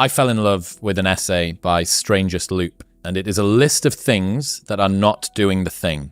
I fell in love with an essay by Strangest Loop, and it is a list of things that are not doing the thing.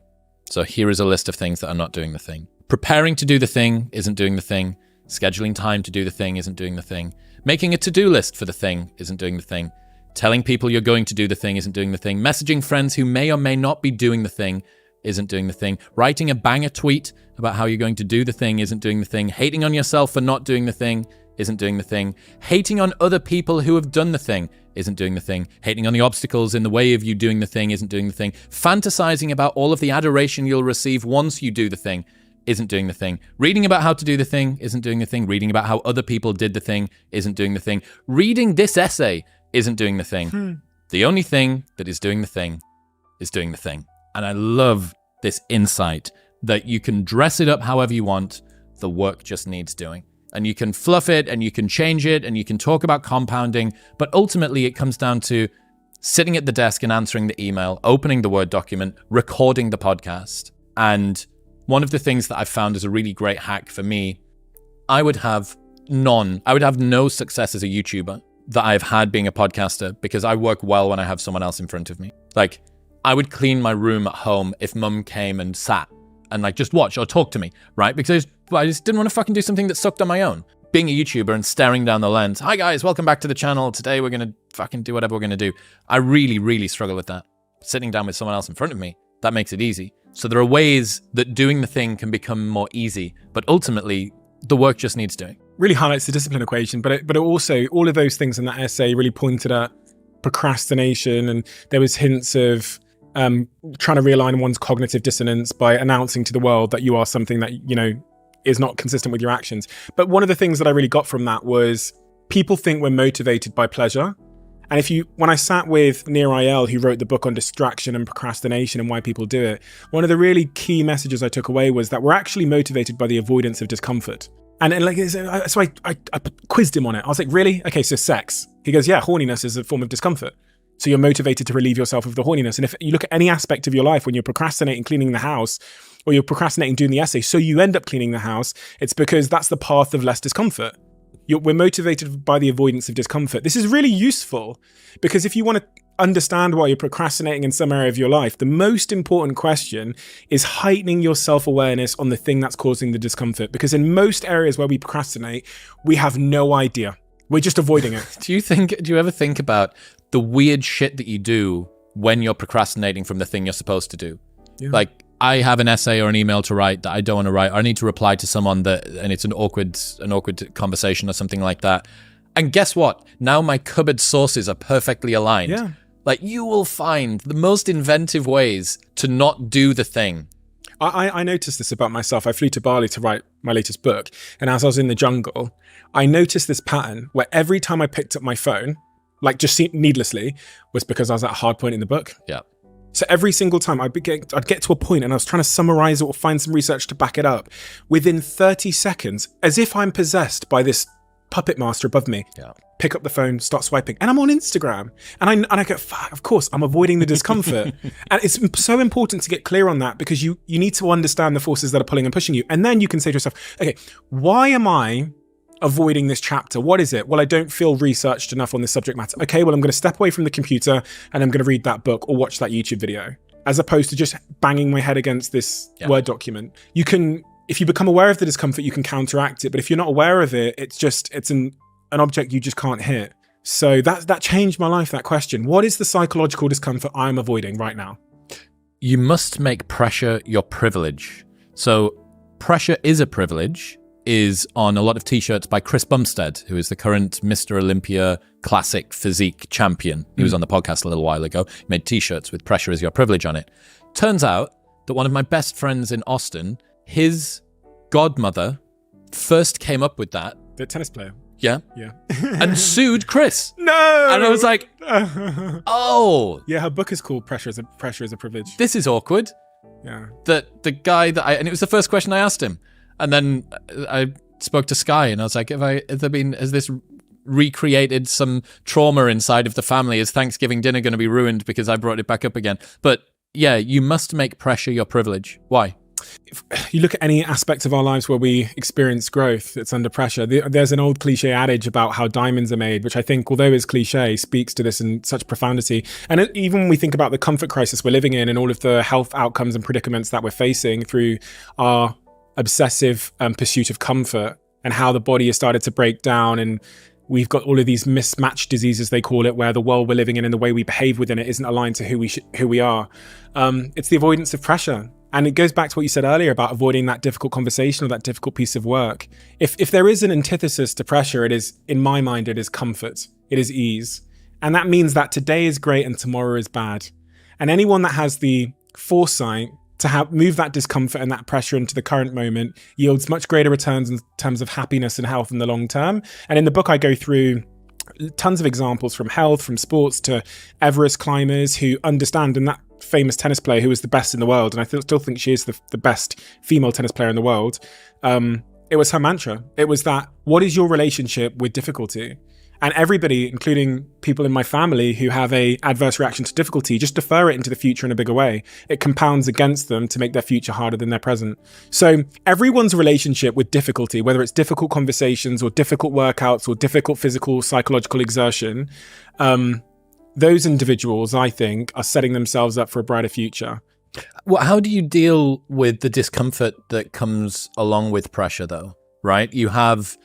So here is a list of things that are not doing the thing. Preparing to do the thing isn't doing the thing. Scheduling time to do the thing isn't doing the thing. Making a to-do list for the thing isn't doing the thing. Telling people you're going to do the thing isn't doing the thing. Messaging friends who may or may not be doing the thing isn't doing the thing. Writing a banger tweet about how you're going to do the thing isn't doing the thing. Hating on yourself for not doing the thing isn't doing the thing. Hating on other people who have done the thing isn't doing the thing. Hating on the obstacles in the way of you doing the thing isn't doing the thing. Fantasizing about all of the adoration you'll receive once you do the thing isn't doing the thing. Reading about how to do the thing isn't doing the thing. Reading about how other people did the thing isn't doing the thing. Reading this essay isn't doing the thing. The only thing that is doing the thing is doing the thing. And I love this insight that you can dress it up however you want. The work just needs doing. And you can fluff it and you can change it and you can talk about compounding. But ultimately it comes down to sitting at the desk and answering the email, opening the Word document, recording the podcast. And one of the things that I've found is a really great hack for me, I would have no success as a YouTuber that I've had being a podcaster because I work well when I have someone else in front of me. Like, I would clean my room at home if mum came and sat and like just watch or talk to me, right? Because I just didn't want to fucking do something that sucked on my own. Being a YouTuber and staring down the lens, hi guys, welcome back to the channel. Today we're going to fucking do whatever we're going to do. I really, really struggle with that. Sitting down with someone else in front of me, that makes it easy. So there are ways that doing the thing can become more easy, but ultimately the work just needs doing. Really highlights the discipline equation, but it also, all of those things in that essay really pointed at procrastination, and there was hints of trying to realign one's cognitive dissonance by announcing to the world that you are something that, you know, is not consistent with your actions. But one of the things that I really got from that was people think we're motivated by pleasure. And when I sat with Nir Eyal, who wrote the book on distraction and procrastination and why people do it, one of the really key messages I took away was that we're actually motivated by the avoidance of discomfort. And like, so I quizzed him on it. I was like, really? Okay, so sex. He goes, yeah, horniness is a form of discomfort. So you're motivated to relieve yourself of the horniness. And if you look at any aspect of your life, when you're procrastinating cleaning the house, or you're procrastinating doing the essay, so you end up cleaning the house, it's because that's the path of less discomfort. We're motivated by the avoidance of discomfort. This is really useful because if you want to understand why you're procrastinating in some area of your life, the most important question is heightening your self-awareness on the thing that's causing the discomfort. Because in most areas where we procrastinate, we have no idea. We're just avoiding it. Do you ever think about the weird shit that you do when you're procrastinating from the thing you're supposed to do? Yeah. Like, I have an essay or an email to write that I don't want to write, or I need to reply to someone and it's an awkward conversation or something like that. And guess what? Now my cupboard sources are perfectly aligned. Yeah. Like, you will find the most inventive ways to not do the thing. I noticed this about myself. I flew to Bali to write my latest book. And as I was in the jungle, I noticed this pattern where every time I picked up my phone, like just needlessly, was because I was at a hard point in the book. Yeah. So every single time I'd get to a point and I was trying to summarize it or find some research to back it up. Within 30 seconds, as if I'm possessed by this puppet master above me, pick up the phone, start swiping, and I'm on Instagram. And I go, fuck, of course, I'm avoiding the discomfort. And it's so important to get clear on that because you need to understand the forces that are pulling and pushing you. And then you can say to yourself, okay, why am I avoiding this chapter? What is it? Well, I don't feel researched enough on this subject matter. Okay, well, I'm going to step away from the computer and I'm going to read that book or watch that YouTube video, as opposed to just banging my head against this Word document. You can, if you become aware of the discomfort, you can counteract it. But if you're not aware of it, it's an object you just can't hit. So that changed my life, that question. What is the psychological discomfort I'm avoiding right now? You must make pressure your privilege. So pressure is a privilege is on a lot of t-shirts by Chris Bumstead, who is the current Mr. Olympia classic physique champion. He was on the podcast a little while ago. He made t-shirts with pressure is your privilege on it. Turns out that one of my best friends in Austin, his godmother first came up with that. The tennis player. Yeah. And sued Chris. No! And I was like, oh. Yeah, her book is called Pressure is a Privilege. This is awkward. Yeah. That the guy and it was the first question I asked him. And then I spoke to Sky and I was like, has this recreated some trauma inside of the family? Is Thanksgiving dinner going to be ruined because I brought it back up again? But yeah, you must make pressure your privilege. Why? if you look at any aspect of our lives where we experience growth, it's under pressure. There's an old cliche adage about how diamonds are made, which I think, although is cliche, speaks to this in such profundity. And even when we think about the comfort crisis we're living in and all of the health outcomes and predicaments that we're facing through our obsessive pursuit of comfort, and how the body has started to break down, and we've got all of these mismatched diseases, they call it, where the world we're living in and the way we behave within it isn't aligned to who we are. It's the avoidance of pressure. And it goes back to what you said earlier about avoiding that difficult conversation or that difficult piece of work. If there is an antithesis to pressure, it is, in my mind, it is comfort. It is ease. And that means that today is great and tomorrow is bad. And anyone that has the foresight to move that discomfort and that pressure into the current moment yields much greater returns in terms of happiness and health in the long term. And in the book, I go through tons of examples from health, from sports to Everest climbers who understand, and that famous tennis player who was the best in the world, and I still think she is the best female tennis player in the world. It was her mantra. It was that, what is your relationship with difficulty? And everybody, including people in my family who have a adverse reaction to difficulty, just defer it into the future in a bigger way. It compounds against them to make their future harder than their present. So everyone's relationship with difficulty, whether it's difficult conversations or difficult workouts or difficult physical, psychological exertion, those individuals, I think, are setting themselves up for a brighter future. Well, how do you deal with the discomfort that comes along with pressure, though? Right? You have,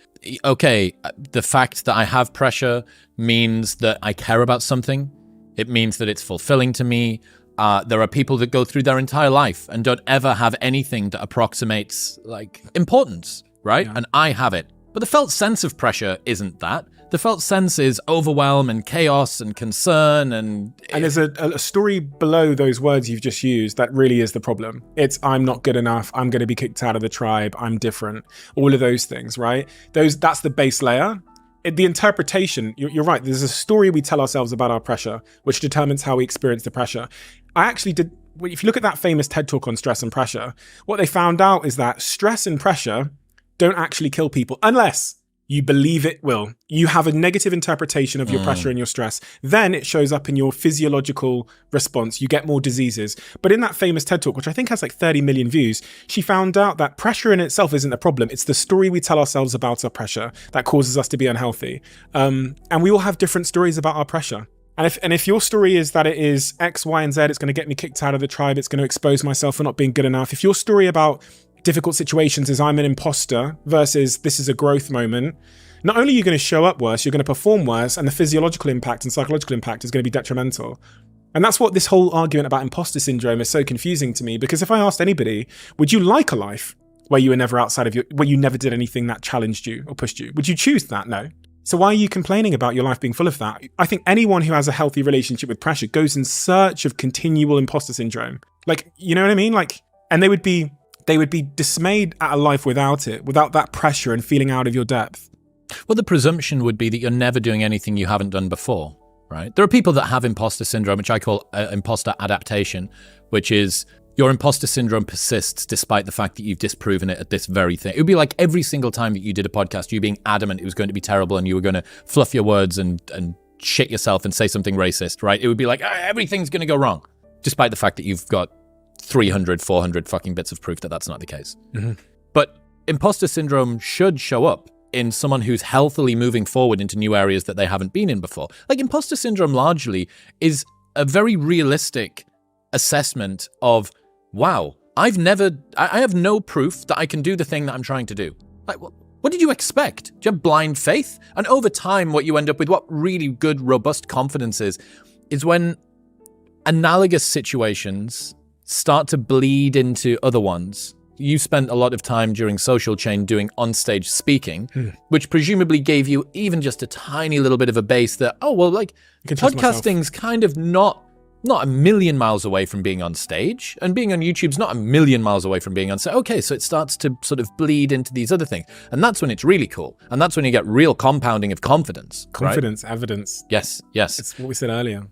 okay, the fact that I have pressure means that I care about something. It means that it's fulfilling to me. There are people that go through their entire life and don't ever have anything that approximates like importance, right? Yeah. And I have it. But the felt sense of pressure isn't that. The felt sense is overwhelm and chaos and concern and there's a story below those words you've just used that really is the problem. It's, I'm not good enough, I'm going to be kicked out of the tribe, I'm different. All of those things, right? That's the base layer. The interpretation, you're right, there's a story we tell ourselves about our pressure, which determines how we experience the pressure. If you look at that famous TED talk on stress and pressure, what they found out is that stress and pressure don't actually kill people unless you believe it will. You have a negative interpretation of your pressure and your stress. Then it shows up in your physiological response. You get more diseases. But in that famous TED talk, which I think has like 30 million views, she found out that pressure in itself isn't the problem. It's the story we tell ourselves about our pressure that causes us to be unhealthy. And we all have different stories about our pressure. And if your story is that it is X, Y, and Z, it's going to get me kicked out of the tribe, it's going to expose myself for not being good enough. If your story about difficult situations is I'm an imposter versus this is a growth moment, not only are you going to show up worse, you're going to perform worse, and the physiological impact and psychological impact is going to be detrimental. And that's what this whole argument about imposter syndrome is so confusing to me, because if I asked anybody, would you like a life where you were never outside of where you never did anything that challenged you or pushed you? Would you choose that? No. So why are you complaining about your life being full of that? I think anyone who has a healthy relationship with pressure goes in search of continual imposter syndrome. Like, you know what I mean? Like, and they would be dismayed at a life without it, without that pressure and feeling out of your depth. Well, the presumption would be that you're never doing anything you haven't done before, right? There are people that have imposter syndrome, which I call imposter adaptation, which is your imposter syndrome persists despite the fact that you've disproven it at this very thing. It would be like every single time that you did a podcast, you being adamant it was going to be terrible and you were going to fluff your words and shit yourself and say something racist, right? It would be like, everything's going to go wrong, despite the fact that you've got 300, 400 fucking bits of proof that that's not the case. Mm-hmm. But imposter syndrome should show up in someone who's healthily moving forward into new areas that they haven't been in before. Like, imposter syndrome largely is a very realistic assessment of, wow, I have no proof that I can do the thing that I'm trying to do. Like, what did you expect? Do you have blind faith? And over time, what you end up with, what really good, robust confidence is when analogous situations start to bleed into other ones. You spent a lot of time during Social Chain doing onstage speaking, which presumably gave you even just a tiny little bit of a base that, podcasting's kind of not a million miles away from being on stage, and being on YouTube's not a million miles away from being on stage. Okay, so it starts to sort of bleed into these other things. And that's when it's really cool. And that's when you get real compounding of confidence. Confidence, right? Evidence. Yes. It's what we said earlier.